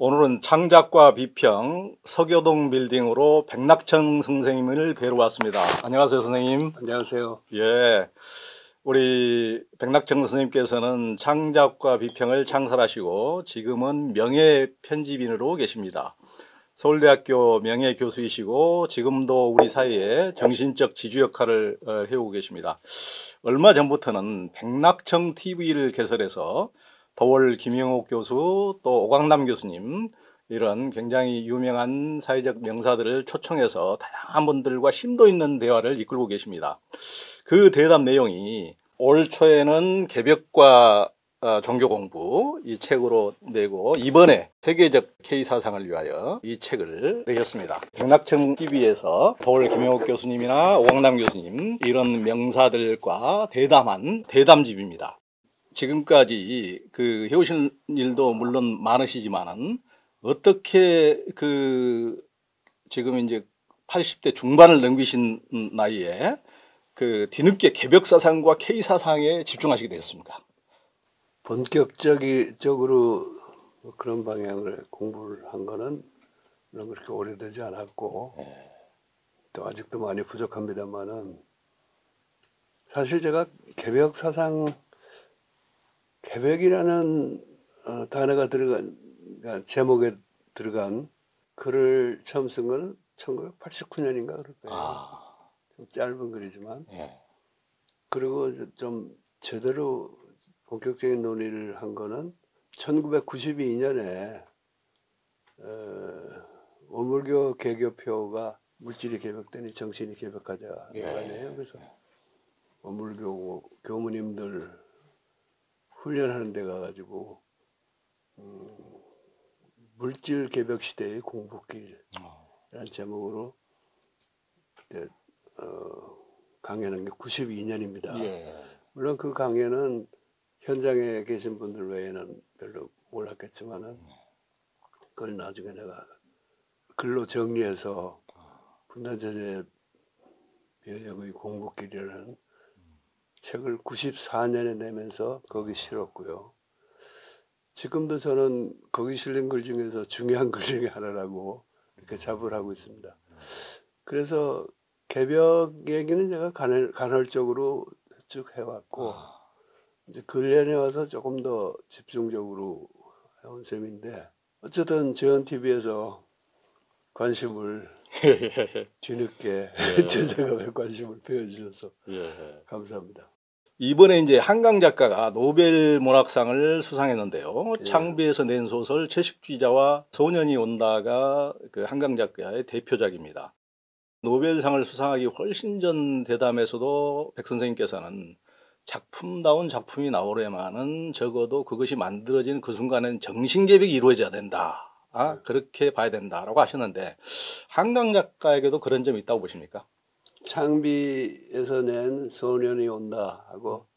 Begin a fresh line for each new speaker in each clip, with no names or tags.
오늘은 창작과 비평 서교동 빌딩으로 백낙천 선생님을 뵈러 왔습니다. 안녕하세요, 선생님.
안녕하세요.
예, 우리 백낙천 선생님께서는 창작과 비평을 창설하시고 지금은 명예편집인으로 계십니다. 서울대학교 명예교수이시고 지금도 우리 사회에 정신적 지주 역할을 해오고 계십니다. 얼마 전부터는 백낙천 TV를 개설해서 더월 김영옥 교수 또 오광남 교수님 이런 굉장히 유명한 사회적 명사들을 초청해서 다양한 분들과 심도 있는 대화를 이끌고 계십니다. 그 대담 내용이 올 초에는 개벽과 종교공부 이 책으로 내고 이번에 세계적 K사상을 위하여 이 책을 내셨습니다. 백낙천 TV에서 더월 김영옥 교수님이나 오광남 교수님 이런 명사들과 대담한 대담집입니다. 지금까지 해오신 일도 물론 많으시지만은 어떻게 지금 이제 80대 중반을 넘기신 나이에 뒤늦게 개벽사상과 K사상에 집중하시게 되었습니까?
본격적으로 그런 방향을 공부를 한 거는 그렇게 오래되지 않았고 또 아직도 많이 부족합니다만은 사실 제가 개벽이라는 단어가 들어간 제목에 들어간 글을 처음 쓴 거는 1989년인가 그럴 거예요. 좀 짧은 글이지만 그리고 좀 제대로 본격적인 논의를 한 거는 1992년에 원불교 개교표가 물질이 개벽되니 정신이 개벽하자 아니에요. 그래서 원불교 교무님들 훈련하는 데 가가지고 물질 개벽 시대의 공부길이라는 제목으로 그때 강연한 게 92년입니다. 물론 그 강연은 현장에 계신 분들 외에는 별로 몰랐겠지만은 그걸 나중에 내가 글로 정리해서 분단체제 변혁의 공부길이라는 책을 94년에 내면서 거기 실었고요. 지금도 저는 거기 실린 글 중에서 중요한 글 중에 하나라고 이렇게 자부를 하고 있습니다. 그래서 개벽 얘기는 제가 간헐적으로 쭉 해왔고 이제 근련에 와서 조금 더 집중적으로 해온 셈인데 어쨌든 재헌TV에서 관심을 뒤늦게 제 작업에 관심을 표해주셔서 감사합니다.
이번에 이제 한강 작가가 노벨 문학상을 수상했는데요. 창비에서 낸 소설 채식주의자와 소년이 온다가 한강 작가의 대표작입니다. 노벨상을 수상하기 훨씬 전 대담에서도 백 선생님께서는 작품다운 작품이 나오려면은 적어도 그것이 만들어진 그 순간에는 정신개벽이 이루어져야 된다. 그렇게 봐야 된다라고 하셨는데 한강 작가에게도 그런 점이 있다고 보십니까?
창비에서 낸 소년이 온다 하고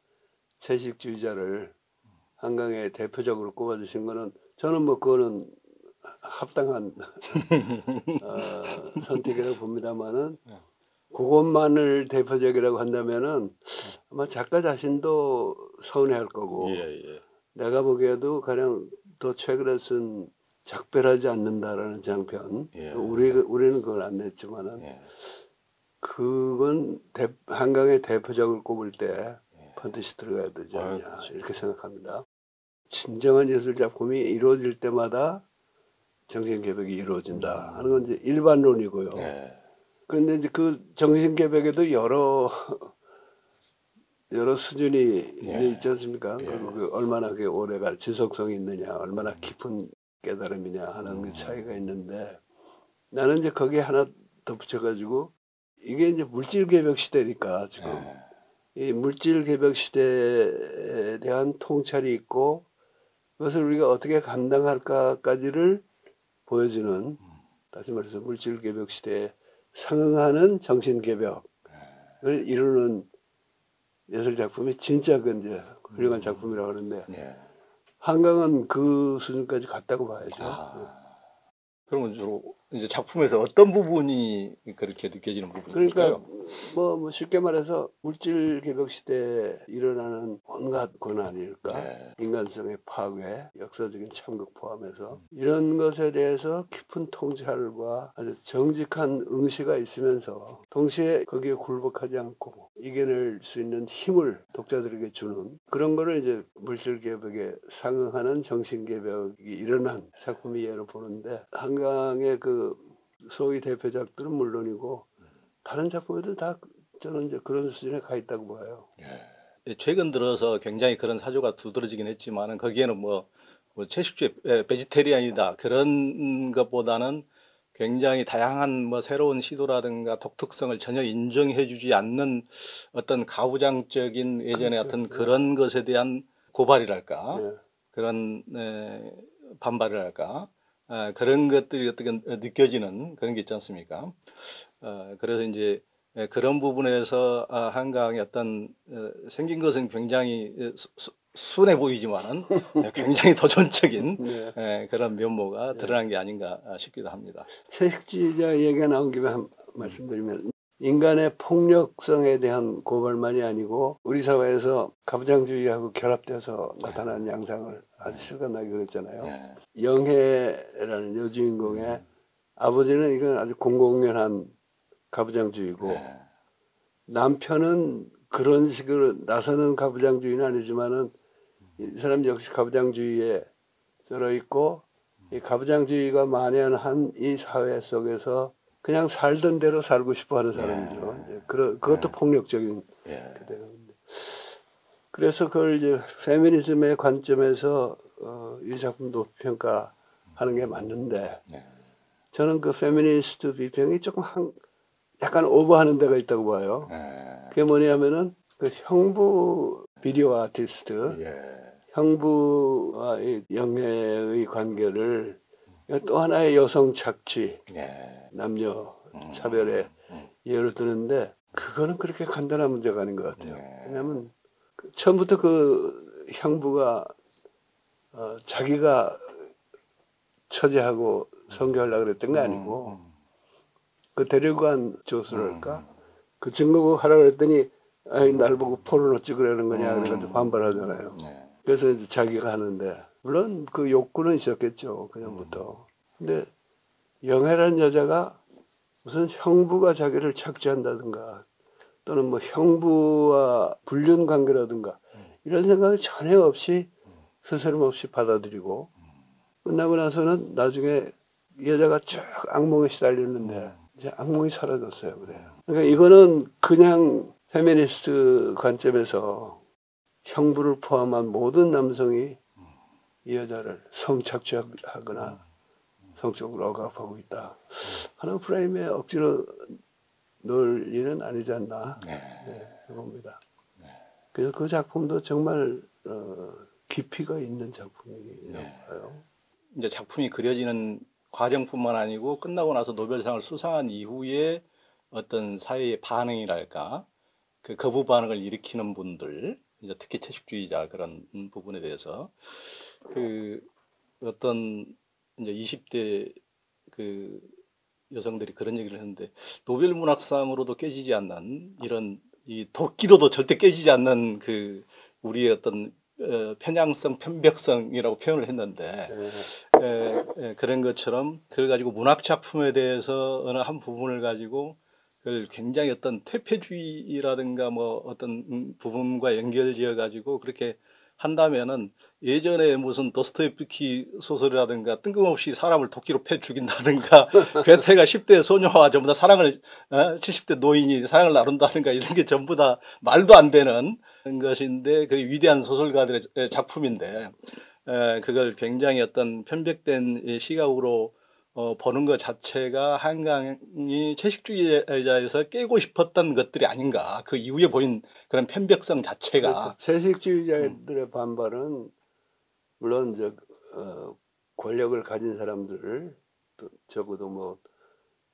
채식주의자를 한강에 대표적으로 꼽아주신 거는 저는 뭐 그거는 합당한 선택이라고 봅니다만은 그것만을 대표적이라고 한다면은 아마 작가 자신도 서운해할 거고 내가 보기에도 가령 더 최근에 쓴 작별하지 않는다라는 장편 우리는 그걸 안 냈지만은 그건 한강의 대표작을 꼽을 때 반드시 들어가야 되지 않냐 이렇게 생각합니다. 진정한 예술 작품이 이루어질 때마다 정신개벽이 이루어진다 하는 건 이제 일반론이고요. 그런데 이제 그 정신개벽에도 여러 수준이 있지 않습니까? 그리고 얼마나 그게 오래갈 지속성이 있느냐, 얼마나 깊은 깨달음이냐 하는 그 차이가 있는데 나는 이제 거기에 하나 더 붙여가지고 이게 이제 물질 개벽 시대니까 지금 이 물질 개벽 시대에 대한 통찰이 있고 그것을 우리가 어떻게 감당할까까지를 보여주는 다시 말해서 물질 개벽 시대에 상응하는 정신 개벽을 이루는 예술 작품이 진짜 그 이제 훌륭한 작품이라고 하는데 한강은 그 수준까지 갔다고 봐야죠.
그러면 주로 이제 작품에서 어떤 부분이 그렇게 느껴지는 부분일까요?
그러니까 뭐 쉽게 말해서 물질 개벽 시대에 일어나는 온갖 고난일까,
네.
인간성의 파괴, 역사적인 참극 포함해서 이런 것에 대해서 깊은 통찰과 아주 정직한 응시가 있으면서 동시에 거기에 굴복하지 않고 이겨낼 수 있는 힘을 독자들에게 주는 그런 거를 이제 물질 개벽에 상응하는 정신 개벽이 일어난 작품이 예로 보는데, 한강의 그 소위 대표작들은 물론이고 다른 작품에도 다 저는 이제 그런 수준에 가 있다고 봐요.
최근 들어서 굉장히 그런 사조가 두드러지긴 했지만은 거기에는 뭐 채식주의 베지테리안이다 그런 것보다는 굉장히 다양한 뭐 새로운 시도라든가 독특성을 전혀 인정해주지 않는 어떤 가부장적인 예전의
그렇죠.
어떤 그런 것에 대한 고발이랄까
네.
그런 반발이랄까 그런 것들이 어떻게 느껴지는 그런 게 있지 않습니까? 그래서 이제 그런 부분에서 한강의 어떤 생긴 것은 굉장히 순해 보이지만은 굉장히 도전적인
네.
그런 면모가 드러난 게 아닌가 싶기도 합니다.
채식주의자 얘기가 나온 김에 한 말씀드리면, 인간의 폭력성에 대한 고발만이 아니고 우리 사회에서 가부장주의하고 결합돼서 나타나는 양상을 아주 실감나게 그랬잖아요. 영혜라는 여주인공의 아버지는 이건 아주 공공연한 가부장주의고 남편은 그런 식으로 나서는 가부장주의는 아니지만은 이 사람 역시 가부장주의에 들어 있고, 이 가부장주의가 만연한 이 사회 속에서 그냥 살던 대로 살고 싶어 하는 사람이죠. 이제 그것도 폭력적인 그대로인데. 그래서 그걸 이제 페미니즘의 관점에서 이 작품 높이 평가하는 게 맞는데, 저는 그 페미니스트 비평이 조금 약간 오버하는 데가 있다고 봐요. 그게 뭐냐면은 그 형부 비디오 아티스트, 형부와 이 영예의 관계를 또 하나의 여성 착취, 남녀 차별의 예를 드는데, 그거는 그렇게 간단한 문제가 아닌 것 같아요. 왜냐하면 처음부터 그 형부가 자기가 처제하고 성교하려고 그랬던 게 아니고, 그 데리고 간 조수랄까? 그 증거국 하라고 그랬더니, 아이, 날 보고 포르노 찍으라는 거냐, 그래가지고 반발하잖아요. 그래서 이제 자기가 하는데, 물론 그 욕구는 있었겠죠, 그전부터. 근데 영애라는 여자가 무슨 형부가 자기를 착취한다든가, 또는 뭐 형부와 불륜 관계라든가, 이런 생각이 전혀 없이 스스럼 없이 받아들이고, 끝나고 나서는 나중에 여자가 쭉 악몽에 시달렸는데 이제 악몽이 사라졌어요. 그래요. 그러니까 이거는 그냥 페미니스트 관점에서 형부를 포함한 모든 남성이 이 여자를 성착취하거나 성적으로 억압하고 있다 하는 프레임에 억지로 넣을 일은 아니지 않나 봅니다. 그래서 그 작품도 정말 깊이가 있는 작품이라고 봐요.
이제 작품이 그려지는 과정뿐만 아니고 끝나고 나서 노벨상을 수상한 이후에 어떤 사회의 반응이랄까 그 거부 반응을 일으키는 분들, 이제 특히 채식주의자 그런 부분에 대해서 그 어떤 이제 20대 그 여성들이 그런 얘기를 했는데, 노벨 문학상으로도 깨지지 않는 이런 이 도끼로도 절대 깨지지 않는 그 우리의 어떤 편향성, 편벽성이라고 표현을 했는데 그런 것처럼 그걸 가지고 문학 작품에 대해서 어느 한 부분을 가지고 그걸 굉장히 어떤 퇴폐주의라든가 뭐 어떤 부분과 연결지어 가지고 그렇게 한다면은 예전에 무슨 도스토옙스키 소설이라든가 뜬금없이 사람을 도끼로 패 죽인다든가 괴테가 10대 소녀와 전부 다 사랑을 70대 노인이 사랑을 나눈다든가 이런 게 전부 다 말도 안 되는 것인데 그 위대한 소설가들의 작품인데 그걸 굉장히 어떤 편벽된 시각으로 보는 것 자체가 한강이 채식주의자에서 깨고 싶었던 것들이 아닌가. 그 이후에 보인 그런 편벽성 자체가.
그렇죠. 채식주의자들의 반발은 물론 권력을 가진 사람들을 적어도 뭐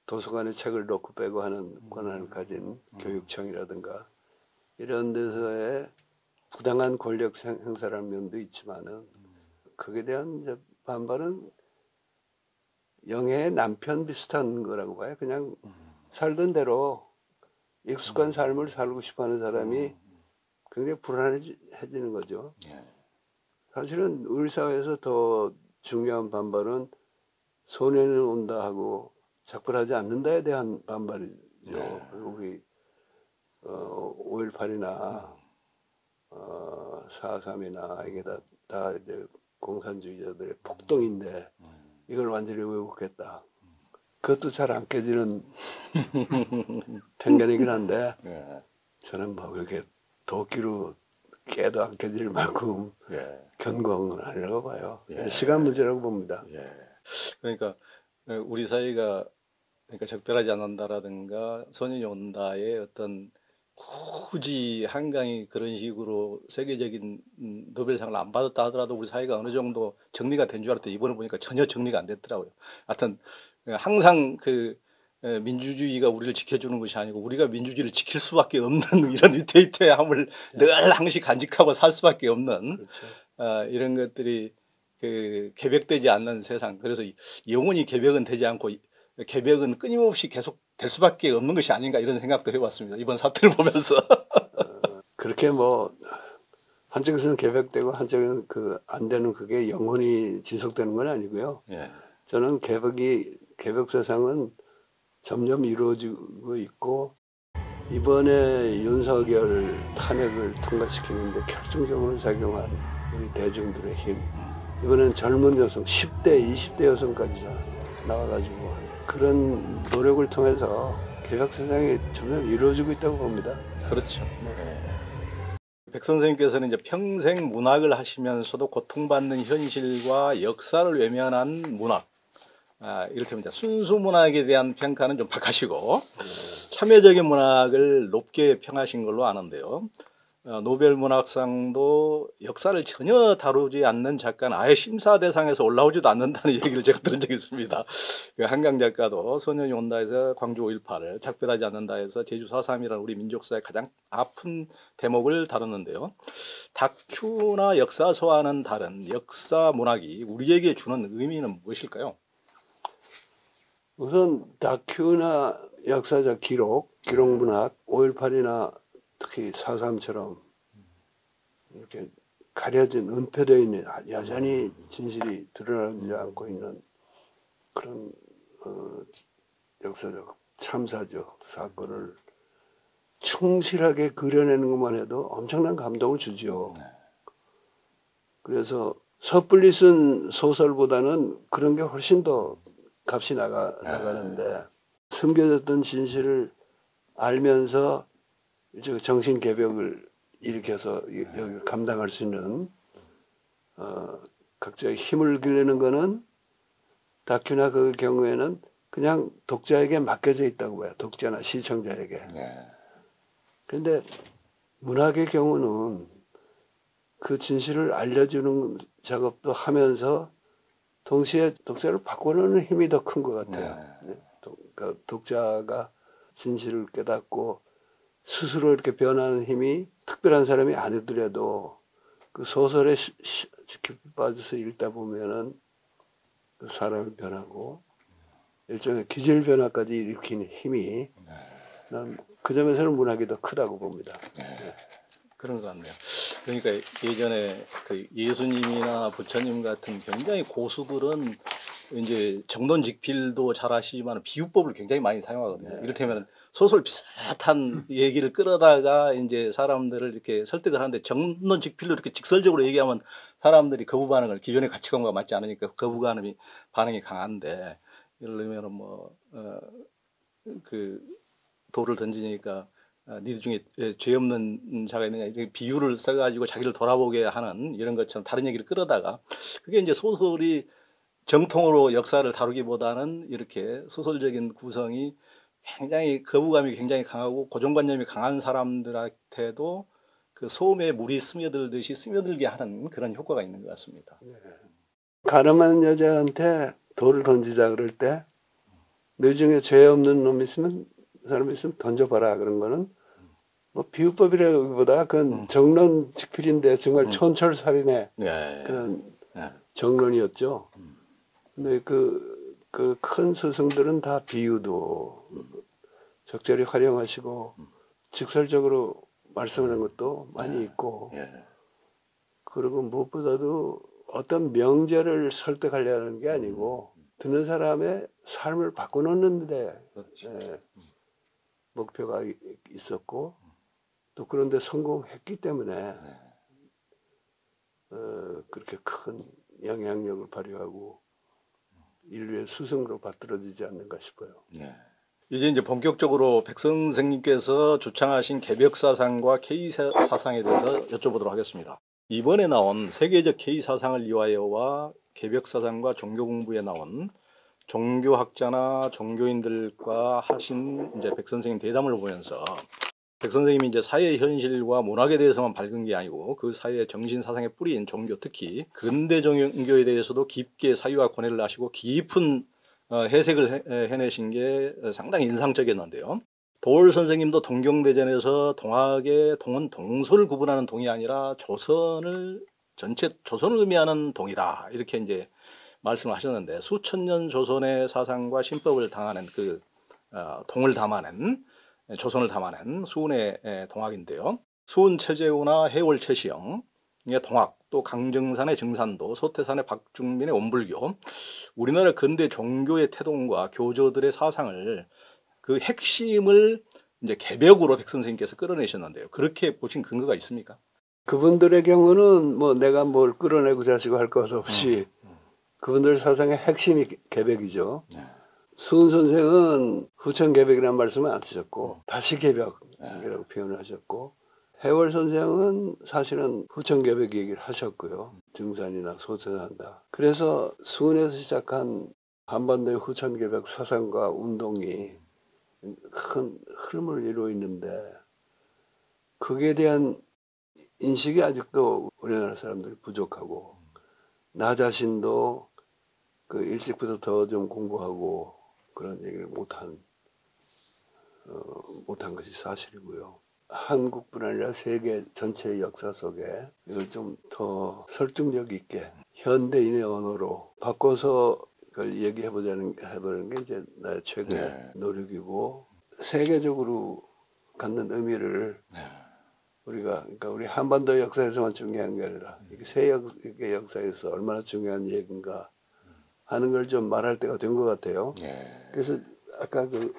도서관에 책을 놓고 빼고 하는 권한을 가진 교육청이라든가 이런 데서의 부당한 권력 행사라는 면도 있지만은, 거기에 대한 이제 반발은 영애의 남편 비슷한 거라고 봐요. 그냥 살던 대로 익숙한 삶을 살고 싶어하는 사람이 굉장히 불안해지는 거죠.
예.
사실은 우리 사회에서 더 중요한 반발은 소년이 온다 하고 작별하지 않는다에 대한 반발이죠.
네.
우리 5.18이나 4.3이나 이게 다 이제 공산주의자들의 폭동인데 이걸 완전히 왜곡했다. 그것도 잘 안 깨지는 편견이긴 한데
예.
저는 뭐 그렇게 도끼로 깨도 안 깨질 만큼
예.
견고한 건 아니라고 봐요.
예.
시간 문제라고 봅니다.
예. 그러니까 우리 사회가 그러니까 적별하지 않는다라든가 소년이 온다의 어떤 굳이 한강이 그런 식으로 세계적인 노벨상을 안 받았다 하더라도 우리 사회가 어느 정도 정리가 된 줄 알았더니 이번에 보니까 전혀 정리가 안 됐더라고요. 하여튼 항상 그 민주주의가 우리를 지켜주는 것이 아니고 우리가 민주주의를 지킬 수밖에 없는 이런 위태위태함을 늘 항시 간직하고 살 수밖에 없는
그렇죠.
이런 것들이 그 개벽되지 않는 세상. 그래서 영원히 개벽은 되지 않고 개벽은 끊임없이 계속 될 수밖에 없는 것이 아닌가 이런 생각도 해봤습니다. 이번 사태를 보면서.
그렇게 뭐 한쪽에서는 개벽되고 한쪽에는 그 안 되는 그게 영원히 지속되는 건 아니고요.
예.
저는 개벽 세상은 점점 이루어지고 있고 이번에 윤석열 탄핵을 통과시키는데 결정적으로 작용한 우리 대중들의 힘. 이번엔 젊은 여성 10대, 20대 여성까지 나와가지고 그런 노력을 통해서 개혁 세상이 점점 이루어지고 있다고 봅니다.
그렇죠. 네. 백 선생님께서는 이제 평생 문학을 하시면서도 고통받는 현실과 역사를 외면한 문학, 이를테면 이제 순수 문학에 대한 평가는 좀 박하시고 참여적인 문학을 높게 평하신 걸로 아는데요. 노벨 문학상도 역사를 전혀 다루지 않는 작가는 아예 심사 대상에서 올라오지도 않는다는 얘기를 제가 들은 적이 있습니다. 한강 작가도 소년이 온다에서 광주 5.18을 작별하지 않는다에서 제주 4.3이라는 우리 민족사의 가장 아픈 대목을 다뤘는데요. 다큐나 역사서와는 다른 역사 문학이 우리에게 주는 의미는 무엇일까요?
우선 다큐나 역사적 기록 문학, 5.18이나 특히 4.3처럼 이렇게 가려진 은폐되어 있는 여전히 진실이 드러나지 않고 있는 그런 역사적 참사적 사건을 충실하게 그려내는 것만 해도 엄청난 감동을 주죠. 그래서 섣불리 쓴 소설보다는 그런 게 훨씬 더 값이 나가는데 숨겨졌던 진실을 알면서 정신 개벽을 일으켜서 여기 감당할 수 있는 각자의 힘을 기르는 거는 다큐나 그 경우에는 그냥 독자에게 맡겨져 있다고 봐요. 독자나 시청자에게. 그런데 문학의 경우는 그 진실을 알려주는 작업도 하면서 동시에 독자를 바꾸는 힘이 더 큰 것 같아요. 그러니까 독자가 진실을 깨닫고 스스로 이렇게 변하는 힘이 특별한 사람이 아니더라도 그 소설에 깊이 빠져서 읽다 보면은 그 사람이 변하고 일종의 기질 변화까지 일으키는 힘이 난 그 점에서는 문학이 더 크다고 봅니다.
그런 것 같네요. 그러니까 예전에 그 예수님이나 부처님 같은 굉장히 고수들은 이제 정론직필도 잘 하시지만 비유법을 굉장히 많이 사용하거든요. 이를테면 소설 비슷한 얘기를 끌어다가 이제 사람들을 이렇게 설득을 하는데 정론직필로 이렇게 직설적으로 얘기하면 사람들이 거부 반응을 기존의 가치관과 맞지 않으니까 거부 반응이 강한데 예를 들면 뭐 그 돌을 던지니까 니들 중에 죄 없는 자가 있느냐 이렇게 비유를 써가지고 자기를 돌아보게 하는 이런 것처럼 다른 얘기를 끌어다가 그게 이제 소설이 정통으로 역사를 다루기보다는 이렇게 소설적인 구성이 굉장히 거부감이 굉장히 강하고 고정관념이 강한 사람들한테도 그 소음에 물이 스며들듯이 스며들게 하는 그런 효과가 있는 것 같습니다.
가늠한 여자한테 돌을 던지자 그럴 때 너 중에 죄 없는 놈 있으면 사람 있으면 던져봐라 그런 거는 뭐 비유법이라기보다 그건 정론직필인데 정말 촌철살인의 그런 정론이었죠. 근데 그 그 큰 스승들은 다 비유도 적절히 활용하시고 직설적으로 말씀하는 것도 많이 있고 그리고 무엇보다도 어떤 명제를 설득하려는 게 아니고 듣는 사람의 삶을 바꿔놓는데 목표가 있었고 또 그런데 성공했기 때문에 그렇게 큰 영향력을 발휘하고 인류의 스승으로 받들어지지 않는가 싶어요.
이제 본격적으로 백 선생님께서 주창하신 개벽사상과 K사상에 대해서 여쭤보도록 하겠습니다. 이번에 나온 세계적 K사상을 위하여와 개벽사상과 종교공부에 나온 종교학자나 종교인들과 하신 이제 백 선생님 대담을 보면서 백 선생님이 이제 사회 현실과 문학에 대해서만 밝은 게 아니고 그 사회의 정신 사상의 뿌리인 종교, 특히 근대 종교에 대해서도 깊게 사유와 권해를 하시고 깊은 해석을 해내신 게 상당히 인상적이었는데요. 도올 선생님도 동경대전에서 동학의 동은 동서를 구분하는 동이 아니라 조선을 전체 조선을 의미하는 동이다 이렇게 이제 말씀을 하셨는데 수천 년 조선의 사상과 신법을 당하는 그 동을 담아낸 조선을 담아낸 수훈의 동학인데요. 수훈 최재우나 해월 최시영의 동학, 또 강정산의 정산도, 소태산의 박중민의 원불교, 우리나라 근대 종교의 태동과 교조들의 사상을 그 핵심을 이제 개벽으로 백 선생님께서 끌어내셨는데요. 그렇게 보신 근거가 있습니까?
그분들의 경우는 뭐 내가 뭘 끌어내고 자시고 할 것 없이 그분들 사상의 핵심이 개벽이죠. 수훈 선생은 후천 개벽이라는 말씀을 안 쓰셨고 다시 개벽이라고 표현을 하셨고 해월 선생은 사실은 후천 개벽 얘기를 하셨고요. 등산이나 소천한다. 그래서 수훈에서 시작한 한반도의 후천 개벽 사상과 운동이 큰 흐름을 이루고 있는데 거기에 대한 인식이 아직도 우리나라 사람들이 부족하고 나 자신도 그 일찍부터 더 좀 공부하고 그런 얘기를 못한 것이 사실이고요. 한국뿐 아니라 세계 전체의 역사 속에 이걸 좀 더 설득력 있게 현대인의 언어로 바꿔서 그걸 해보는 게 이제 나의 최근의 노력이고 세계적으로 갖는 의미를 그러니까 우리 한반도 역사에서만 중요한 게 아니라 이게 세계 역사에서 얼마나 중요한 얘기인가 하는 걸 좀 말할 때가 된 것 같아요. 그래서 아까 그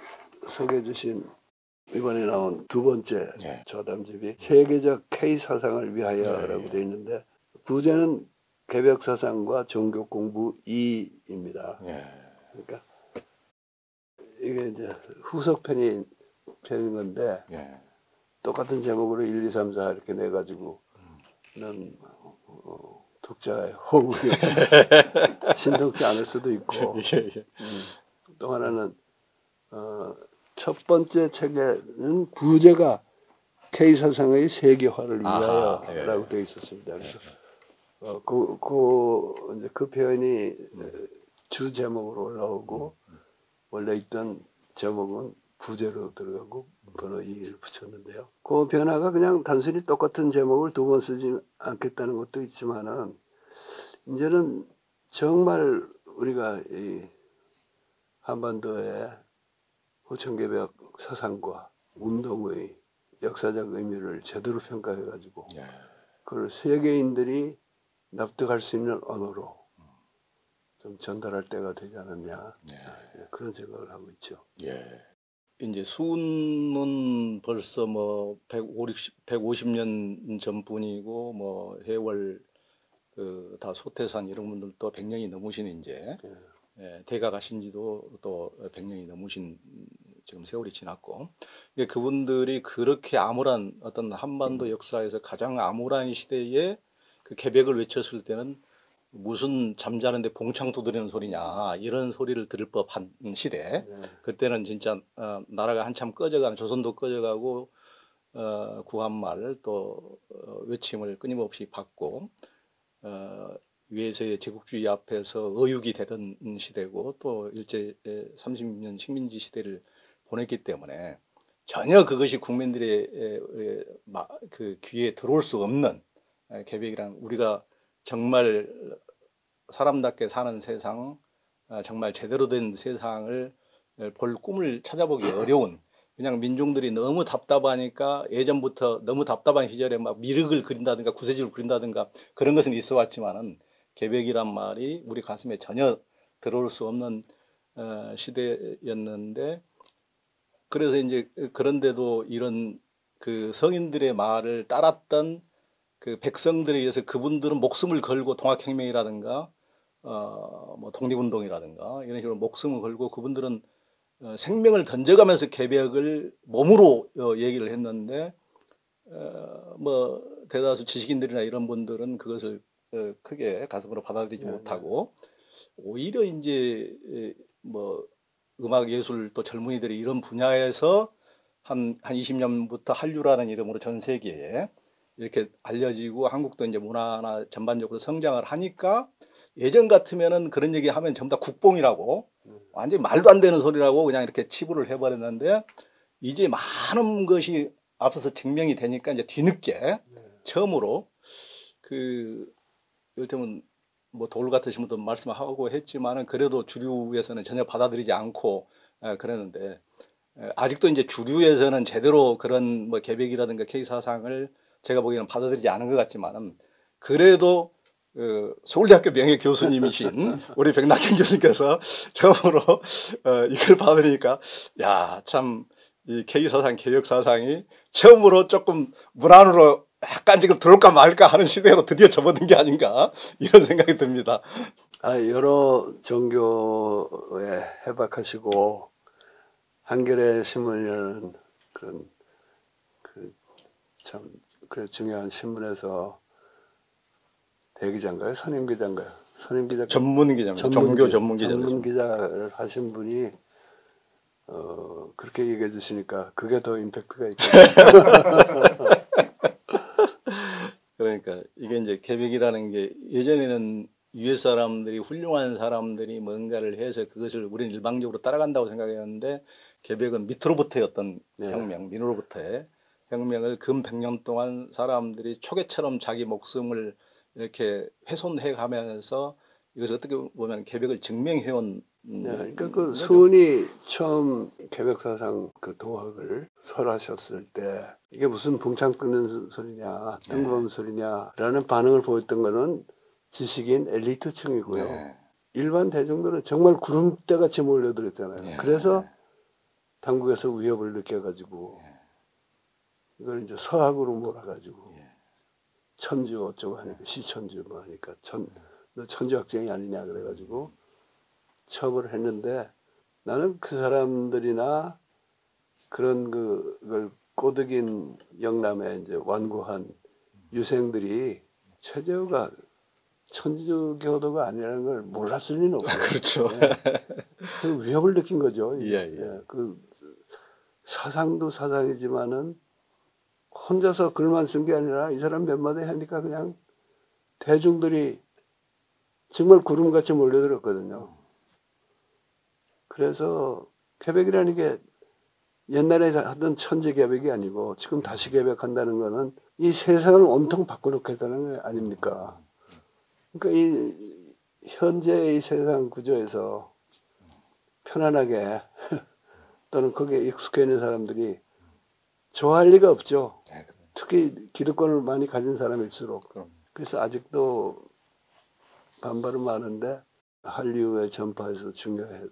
소개해 주신 이번에 나온 두 번째 저담집이 세계적 K사상을 위하여라고 되어 있는데 부제는 개벽사상과 종교공부 2입니다. 그러니까 이게 이제 후속편인 건데 똑같은 제목으로 1, 2, 3, 4 이렇게 내가지고 독자의 호응이 신통치 않을 수도 있고 또 하나는 첫 번째 책에는 부제가 K사상의 세계화를 위하여라고 되어 있었습니다. 그래서 그 표현이 주 제목으로 올라오고 원래 있던 제목은 부제로 들어가고 번호 2를 붙였는데요. 그 변화가 그냥 단순히 똑같은 제목을 두 번 쓰지 않겠다는 것도 있지만은 이제는 정말 우리가 이 한반도의 후천개벽 사상과 운동의 역사적 의미를 제대로 평가해가지고 그걸 세계인들이 납득할 수 있는 언어로 좀 전달할 때가 되지 않았냐 그런 생각을 하고 있죠.
이제 수는 벌써 뭐 150년 전분이고 뭐 해월 다 소태산 이런 분들도 100년이 넘으신 이제 대가 가신 지도 또 100년이 넘으신 지금 세월이 지났고 그분들이 그렇게 암울한 어떤 한반도 역사에서 가장 암울한 시대에 그 개벽을 외쳤을 때는 무슨 잠자는데 봉창 두드리는 소리냐 이런 소리를 들을 법한 시대. 그때는 진짜 나라가 한참 꺼져가는 조선도 꺼져가고 구한말 또 외침을 끊임없이 받고 위에서의 제국주의 앞에서 어육이 되던 시대고 또 일제 30년 식민지 시대를 보냈기 때문에 전혀 그것이 국민들의 그 귀에 들어올 수 없는 개벽이란 우리가 정말 사람답게 사는 세상, 정말 제대로 된 세상을 볼 꿈을 찾아보기 어려운 그냥 민중들이 너무 답답하니까 예전부터 너무 답답한 시절에 막 미륵을 그린다든가 구세주를 그린다든가 그런 것은 있어 왔지만은 계백이란 말이 우리 가슴에 전혀 들어올 수 없는 시대였는데 그래서 이제 그런데도 이런 그 성인들의 말을 따랐던 그 백성들에 의해서 그분들은 목숨을 걸고 동학혁명이라든가 뭐 독립운동이라든가 이런 식으로 목숨을 걸고 그분들은 생명을 던져가면서 개벽을 몸으로 얘기를 했는데 뭐 대다수 지식인들이나 이런 분들은 그것을 크게 가슴으로 받아들이지 못하고 오히려 이제 뭐 음악 예술 또 젊은이들이 이런 분야에서 한 20년부터 한류라는 이름으로 전 세계에 이렇게 알려지고 한국도 이제 문화나 전반적으로 성장을 하니까 예전 같으면은 그런 얘기 하면 전부 다 국뽕이라고 완전히 말도 안 되는 소리라고 그냥 이렇게 치부를 해버렸는데 이제 많은 것이 앞서서 증명이 되니까 이제 뒤늦게 처음으로 그 이를테면 뭐 돌 같으신 분도 말씀하고 했지만은 그래도 주류에서는 전혀 받아들이지 않고 그랬는데 아직도 이제 주류에서는 제대로 그런 뭐 계백이라든가 K사상을 제가 보기에는 받아들이지 않은 것 같지만은 그래도 서울대학교 명예 교수님이신 우리 백낙현 교수님께서 처음으로 이걸 받으니까 야, 참 이 K사상, 개혁사상이 처음으로 조금 문안으로 약간 지금 들어올까 말까 하는 시대로 드디어 접어든 게 아닌가 이런 생각이 듭니다.
여러 종교에 해박하시고 한겨레 신문이라는 그런 참 그 중요한 신문에서 대기자인가요? 선임기자인가요? 선임기자
전문기자입니다. 종교 전문기자.
전문기자를 하신 분이 그렇게 얘기해 주시니까 그게 더 임팩트가 있거든요.
그러니까 이게 이제 계백이라는 게 예전에는 위에 사람들이 훌륭한 사람들이 뭔가를 해서 그것을 우리는 일방적으로 따라간다고 생각했는데 계백은 밑으로부터의 어떤 혁명, 민으로부터의 혁명을 근 100년 동안 사람들이 초계처럼 자기 목숨을 이렇게 훼손해 가면서 이것을 어떻게 보면 계백을 증명해온
그러니까 그 수은이 처음 계백사상 그 도학을 설하셨을 때 이게 무슨 붕창 뜨는 소리냐, 뜬금없는 소리냐라는 반응을 보였던 거는 지식인 엘리트층이고요. 일반 대중들은 정말 구름대같이 몰려들었잖아요. 그래서 당국에서 위협을 느껴가지고 이걸 이제 서학으로 몰아가지고 천주 어쩌고 하니까 시천주 뭐 하니까 너 천주학쟁이 아니냐 그래가지고 처벌을 했는데 나는 그 사람들이나 그런 그걸 꼬드긴 영남에 이제 완고한 유생들이 최재호가 천주교도가 아니라는 걸 몰랐을 리는 없어요.
그렇죠.
그 위협을 느낀 거죠.
예.
그 사상도 사상이지만은 혼자서 글만 쓴 게 아니라 이 사람 몇 마디 하니까 그냥 대중들이 정말 구름같이 몰려들었거든요. 그래서 계백이라는 게 옛날에 하던 천재 계백이 아니고 지금 다시 계백한다는 거는 이 세상을 온통 바꿔놓겠다는 거 아닙니까? 그러니까 이 현재의 세상 구조에서 편안하게 또는 거기에 익숙해 있는 사람들이 좋아할 리가 없죠. 특히 기득권을 많이 가진 사람일수록. 그래서 아직도 반발은 많은데 한류의 전파에서 중요한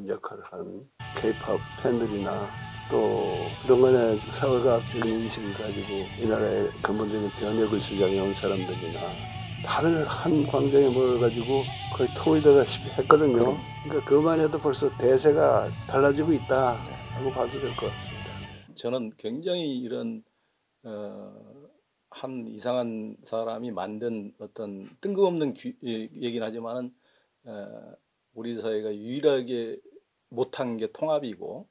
역할을 한 K-팝 팬들이나 또 그동안의 사회과학적인 인식을 가지고 이 나라의 근본적인 변혁을 주장해온 사람들이나 다들 한 광장에 모여가지고 거의 통을 되다시피 했거든요. 그러니까 그만 해도 벌써 대세가 달라지고 있다 하고 봐도 될 것 같습니다.
저는 굉장히 이런 한 이상한 사람이 만든 어떤 뜬금없는 얘기는 하지만은 우리 사회가 유일하게 못한 게 통합이고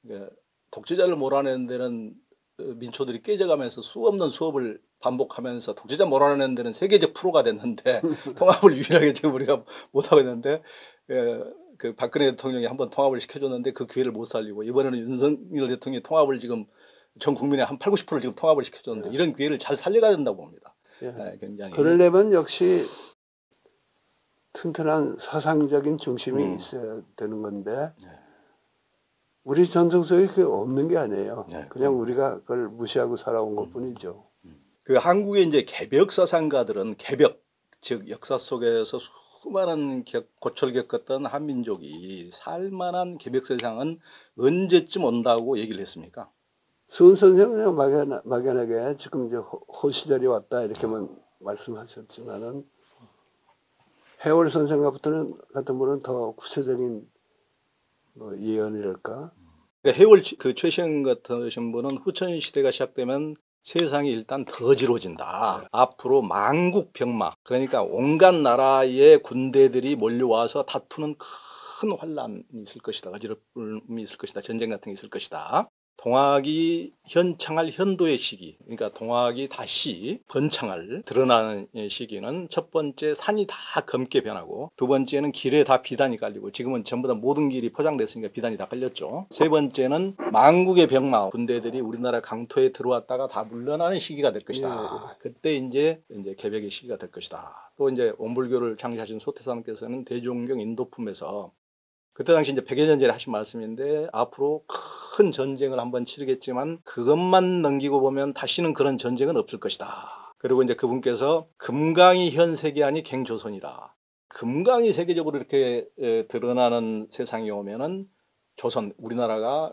그러니까 독재자를 몰아내는 데는 민초들이 깨져가면서 수없는 수업을 반복하면서 독재자 몰아내는 데는 세계적 프로가 됐는데 통합을 유일하게 지금 우리가 못하고 있는데 그 박근혜 대통령이 한번 통합을 시켜줬는데 그 기회를 못 살리고 이번에는 윤석열 대통령이 통합을 지금 전 국민의 한 8, 90%를 지금 통합을 시켜줬는데 이런 기회를 잘 살려가야 된다고 봅니다. 굉장히.
그러려면 역시 튼튼한 사상적인 중심이 있어야 되는 건데 우리 전통속에 그게 없는 게 아니에요. 그냥 우리가 그걸 무시하고 살아온 것뿐이죠.
그 한국의 이제 개벽 사상가들은 개벽, 즉 역사 속에서 수많은 고초를 겪었던 한민족이 살만한 개벽 세상은 언제쯤 온다고 얘기를 했습니까?
수은 선생은 막연하게 지금 이제 호 시절이 왔다 이렇게만 말씀하셨지만은 해월 선생 같은 분은 더 구체적인 뭐 예언이랄까.
해월 그 최시영 같으신 분은 후천 시대가 시작되면 세상이 일단 더 지로진다. 앞으로 만국 병마, 그러니까 온갖 나라의 군대들이 몰려와서 다투는 큰 환란이 있을 것이다. 어지러움이 있을 것이다. 전쟁 같은 게 있을 것이다. 동학이 현창할 현도의 시기, 그러니까 동학이 다시 번창할 드러나는 시기는 첫 번째 산이 다 검게 변하고, 두 번째는 길에 다 비단이 깔리고, 지금은 전부 다 모든 길이 포장됐으니까 비단이 다 깔렸죠. 세 번째는 만국의 병마 군대들이 우리나라 강토에 들어왔다가 다 물러나는 시기가 될 것이다. 그때 이제 개벽의 시기가 될 것이다. 또 이제 원불교를 창시하신 소태사님께서는 대종경 인도품에서 그때 당시 이제 백예전제를 하신 말씀인데, 앞으로 큰 전쟁을 한번 치르겠지만 그것만 넘기고 보면 다시는 그런 전쟁은 없을 것이다. 그리고 이제 그분께서 금강이 현 세계아니 갱조선이라. 금강이 세계적으로 이렇게 드러나는 세상이 오면은 조선, 우리나라가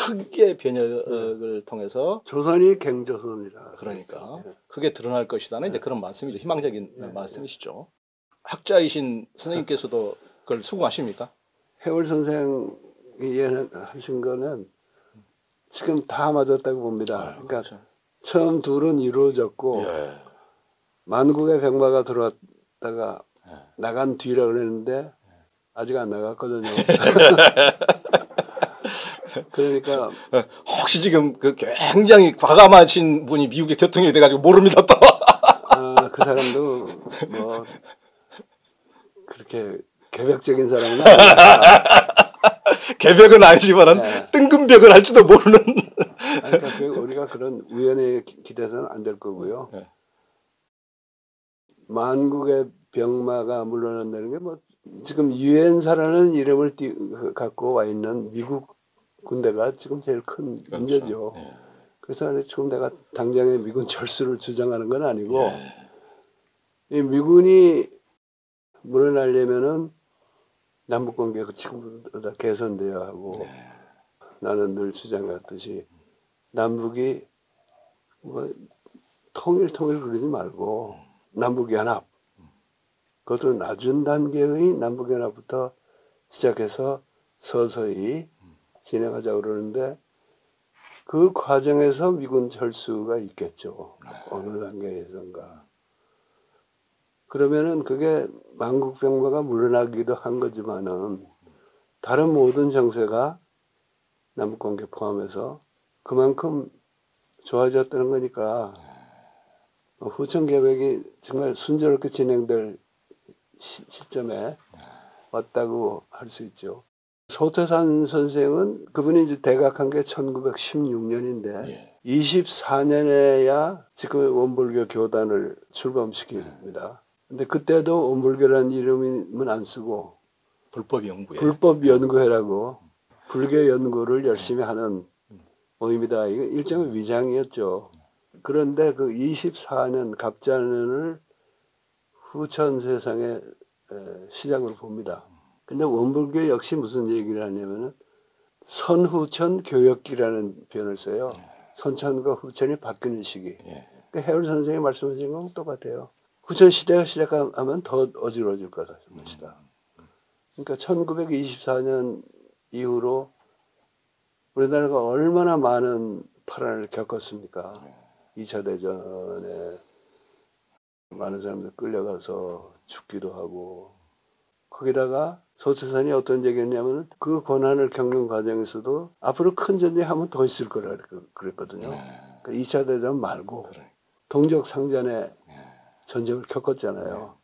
크게 변혁을 통해서
조선이 갱조선이라.
그러니까 크게 드러날 것이다는 이제 그런 말씀이죠. 희망적인 말씀이시죠. 학자이신 선생님께서도 그걸 수긍하십니까?
해월 선생이 예언하신 거는 지금 다 맞았다고 봅니다. 그러니까
그렇죠.
처음 둘은 이루어졌고 만국의 병마가 들어왔다가 나간 뒤라 그랬는데 아직 안 나갔거든요. 그러니까
혹시 지금 그 굉장히 과감하신 분이 미국의 대통령이 돼가지고 모릅니다 또.
그 사람도 뭐 그렇게 개벽적인 사람은 아닙니다.
개벽은 아니지만 뜬금벽을 할지도 모르는.
그러니까 우리가 그런 우연에 기대서는 안 될 거고요. 만국의 병마가 물러난다는 게 뭐 지금 유엔사라는 이름을 갖고 와 있는 미국 군대가 지금 제일 큰 문제죠. 그래서 지금 내가 당장에 미군 철수를 주장하는 건 아니고 이 미군이 물러나려면은 남북관계가 지금보다 개선돼야 하고 나는 늘 주장했듯이 남북이 뭐 통일 그러지 말고 남북연합, 그것도 낮은 단계의 남북연합부터 시작해서 서서히 진행하자고 그러는데 그 과정에서 미군 철수가 있겠죠. 어느 단계에선가. 그러면은 그게 만국병마가 물러나기도 한 거지만은 다른 모든 정세가 남북관계 포함해서 그만큼 좋아졌다는 거니까 후천개벽이 정말 순조롭게 진행될 시점에 왔다고 할 수 있죠. 소태산 선생은 그분이 이제 대각한 게 1916년인데 24년에야 지금 원불교 교단을 출범시킵니다. 근데 그때도 원불교라는 이름은 안 쓰고 불법연구회라고 불교 연구를 열심히 하는 모임이다. 이거 일종의 위장이었죠. 그런데 그 24년 갑자년을 후천 세상의 시작으로 봅니다. 근데 원불교 역시 무슨 얘기를 하냐면은 선후천 교역기라는 표현을 써요. 선천과 후천이 바뀌는 시기. 그러니까 해월 선생님이 말씀하신 건 똑같아요. 후천 시대가 시작하면 더 어지러워질 것이다. 그러니까 1924년 이후로 우리나라가 얼마나 많은 파란을 겪었습니까? 2차 대전에 많은 사람들 끌려가서 죽기도 하고, 거기다가 소태산이 어떤 얘기했냐면 그 고난을 겪는 과정에서도 앞으로 큰 전쟁이 한 번 더 있을 거라 그랬거든요. 그러니까 2차 대전 말고 동족상전의 전쟁을 겪었잖아요.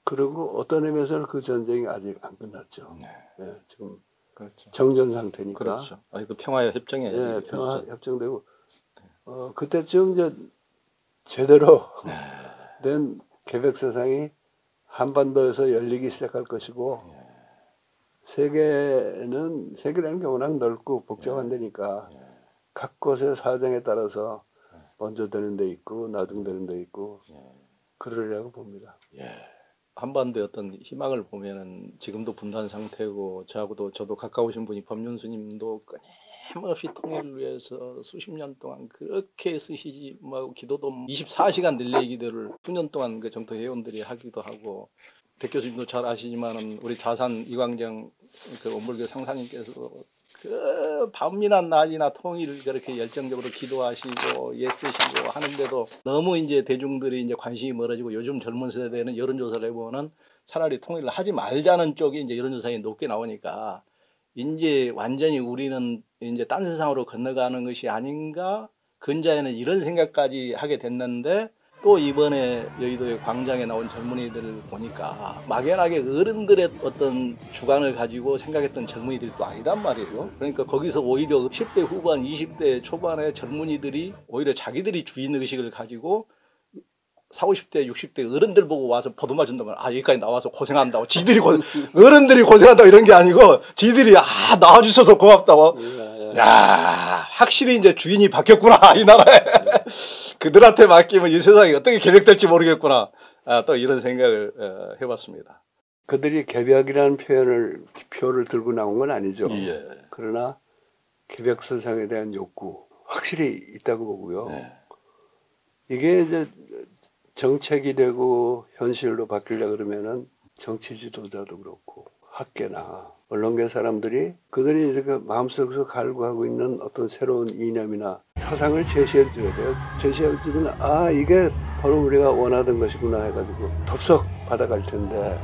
그리고 어떤 의미에서는 그 전쟁이 아직 안 끝났죠. 지금 정전 상태니까.
그렇죠. 아직도 평화 협정이
평화 협정되고 그때쯤 이제 제대로 된 개벽 세상이 한반도에서 열리기 시작할 것이고 세계라는 게 워낙 넓고 복잡한 데니까 각 곳의 사정에 따라서 먼저 되는 데 있고 나중되는 데 있고 그러려고 봅니다.
한반도의 어떤 희망을 보면은 지금도 분단 상태고 저도 가까우신 분이 법륜스님도 끊임없이 통일을 위해서 수십 년 동안 그렇게 쓰시지 뭐 기도도 24시간 릴레이 기도를 수년 동안 그 정토 회원들이 하기도 하고 백 교수님도 잘 아시지만은 우리 자산 이광정 그 원불교 상사님께서도 그 밤이나 낮이나 통일을 그렇게 열정적으로 기도하시고 애쓰시고 하는데도 너무 이제 대중들이 이제 관심이 멀어지고 요즘 젊은 세대는 여론조사를 해보면 차라리 통일을 하지 말자는 쪽이 이제 여론조사에 높게 나오니까 이제 완전히 우리는 이제 딴 세상으로 건너가는 것이 아닌가 근자에는 이런 생각까지 하게 됐는데 또 이번에 여의도의 광장에 나온 젊은이들을 보니까 막연하게 어른들의 어떤 주관을 가지고 생각했던 젊은이들이 또 아니단 말이에요. 그러니까 거기서 오히려 10대 후반, 20대 초반의 젊은이들이 오히려 자기들이 주인의식을 가지고 40, 50대, 60대 어른들 보고 와서 포도마 준다면 여기까지 나와서 고생한다고 어른들이 고생한다고 이런 게 아니고 지들이 나와주셔서 고맙다고. 야, 확실히 이제 주인이 바뀌었구나 이 나라에. 그들한테 맡기면 이 세상이 어떻게 개혁될지 모르겠구나. 또 이런 생각을 해봤습니다.
그들이 개벽이라는 표를 들고 나온 건 아니죠. 그러나 개벽 세상에 대한 욕구 확실히 있다고 보고요. 이게 이제 정책이 되고 현실로 바뀌려고 그러면은 정치 지도자도 그렇고 학계나 언론계 사람들이 그들이 이제 그 마음속에서 갈구하고 있는 어떤 새로운 이념이나 사상을 제시해 줘야 돼요. 제시해 주면 이게 바로 우리가 원하던 것이구나 해가지고 덥석 받아갈 텐데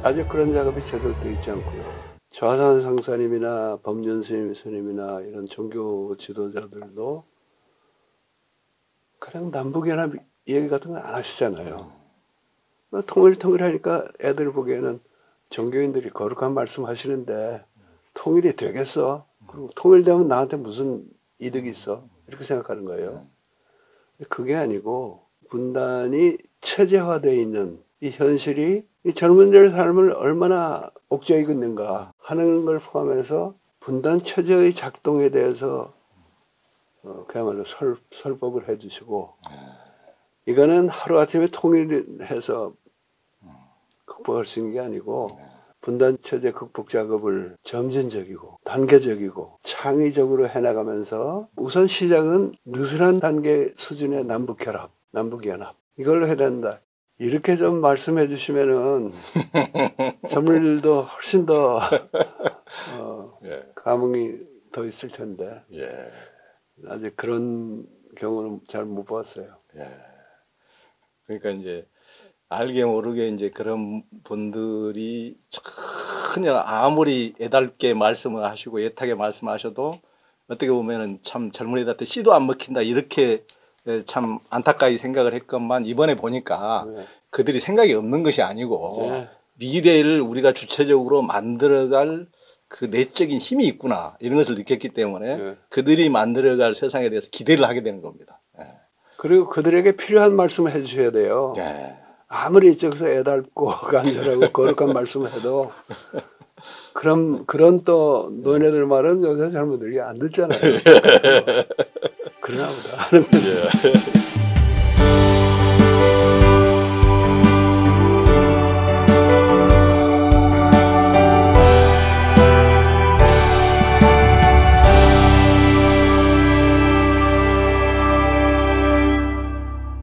아직 그런 작업이 제대로 되어 있지 않고요. 좌산 상사님이나 법륜스님이나 이런 종교 지도자들도 그냥 남북연합 얘기 같은 거 안 하시잖아요. 통일하니까 애들 보기에는 종교인들이 거룩한 말씀 하시는데 통일이 되겠어? 그리고 통일되면 나한테 무슨 이득이 있어? 이렇게 생각하는 거예요. 그게 아니고 분단이 체제화되어 있는 이 현실이 이 젊은이들의 삶을 얼마나 옥죄어 있는가 하는 걸 포함해서 분단 체제의 작동에 대해서 그야말로 설법을 해주시고 이거는 하루아침에 통일해서 극복할 수 있는 게 아니고 분단체제 극복 작업을 점진적이고 단계적이고 창의적으로 해나가면서 우선 시작은 느슨한 단계 수준의 남북연합 이걸로 해야 된다. 이렇게 좀 말씀해 주시면은 젊은이들도 훨씬 더 감흥이 더 있을 텐데 아직 그런 경우는 잘 못 봤어요.
그러니까 이제 알게 모르게 이제 그런 분들이 전혀 아무리 애달게 말씀을 하시고 애타게 말씀하셔도 어떻게 보면은 참 젊은이들한테 씨도 안 먹힌다 이렇게 참 안타까이 생각을 했건만 이번에 보니까 그들이 생각이 없는 것이 아니고 미래를 우리가 주체적으로 만들어갈 그 내적인 힘이 있구나 이런 것을 느꼈기 때문에 그들이 만들어갈 세상에 대해서 기대를 하게 되는 겁니다.
그리고 그들에게 필요한 말씀을 해주셔야 돼요. 아무리 이쪽에서 애달고 간절하고 거룩한 말씀을 해도 그런 또 노인네들 말은 요새 젊은이들이 안 듣잖아요. 그러나 보다 하는 거죠.